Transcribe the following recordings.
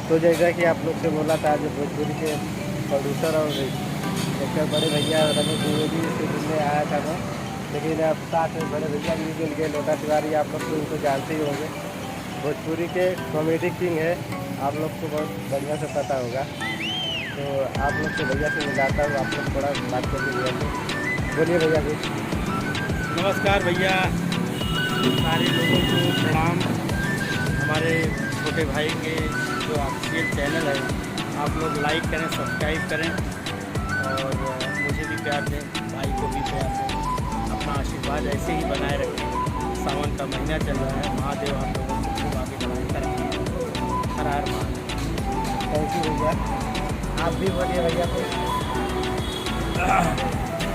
तो जैसा कि आप लोग से बोला था, जो भोजपुरी के प्रोड्यूसर और एक बड़े भैया रमेश द्विवेदी से मिलने आया था मैं, लेकिन अब साथ में बड़े भैया भी मिल गए, लोटा तिवारी, आप लोग तो उनको जानते ही होंगे। भोजपुरी के कॉमेडी किंग है, आप लोग को बहुत बढ़िया से पता होगा। तो आप लोग से भैया से मिलाता हूँ, आप लोग थोड़ा बात करके भैया से बोलिए। भैया कुछ नमस्कार भैया, सारे लोगों को प्रणाम। हमारे छोटे भाई के जो ऑफिशियल चैनल है, आप लोग लाइक करें, सब्सक्राइब करें और मुझे भी प्यार दें, भाई को भी प्यार दें। अपना आशीर्वाद ऐसे ही बनाए रखें। सावन का महीना चल रहा है, महादेव आप लोगों को खूब आगे बढ़ाए करें। हर हर महादेव। थैंक यू भैया, आप भी बोलिए भैया को।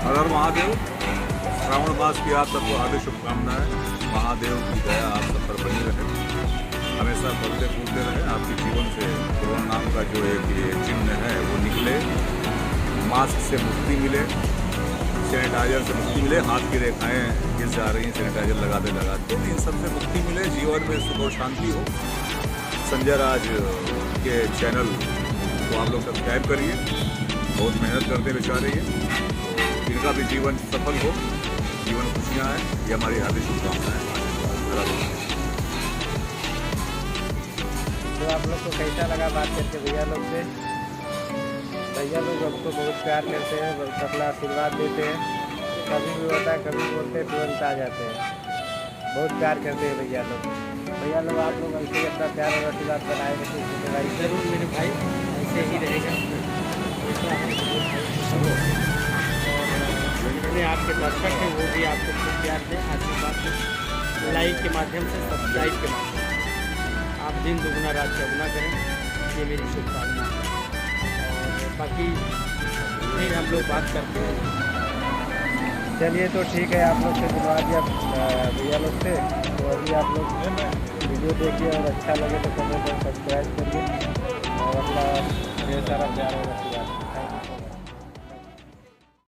हर हर महादेव। श्रावण मास की आप सबको हार्दिक शुभकामनाएं। महादेव की दया आप सब पर बनी रहे, हमेशा फलते फूलते रहे। आपके जीवन से कोरोना नाम का जो एक ये चिन्ह है वो निकले, मास्क से मुक्ति मिले, सैनिटाइजर से मुक्ति मिले। हाथ की रेखाएं गिर जा रही हैं सैनिटाइजर लगाते लगाते, तो इन सबसे मुक्ति मिले, जीवन में सुख और शांति हो। संजय राज के चैनल को आप लोग सब्सक्राइब करिए, बहुत मेहनत करते बेचारे ये, इनका भी जीवन सफल हो, जीवन खुशियाँ हैं, ये हमारी हार्दिक शुभकामनाएं। तो आप लोग को कैसा लगा बात करके भैया लोग से? भैया लोग हमको बहुत प्यार करते हैं, बहुत अपना आशीर्वाद देते हैं। कभी भी होता है, कभी बोलते हैं, तुरंत आ जाते हैं। बहुत प्यार करते हैं भैया लोग। भैया लोग आप लोग ऐसे ही अपना प्यार और आशीर्वाद बनाए रखें। ज़रूर मेरे भाई, ऐसे ही रहेगा। और जितने आपके दर्शक हैं वो भी आपको खूब प्यार दें, आशीर्वाद दें, लाइक के माध्यम से, सब्सक्राइब के माध्यम से। आप दिन दुगुना रात चौगुना करें, ये मेरी शुभकामना है। और बाकी फिर हम लोग बात करते हैं। चलिए तो ठीक है, आप लोग से मिलवा दिया भैया लोग से। तो अभी आप लोग वीडियो देखिए और अच्छा लगे तो कमेंट और सब्सक्राइब करिए और अपना ढेर सारा प्यार और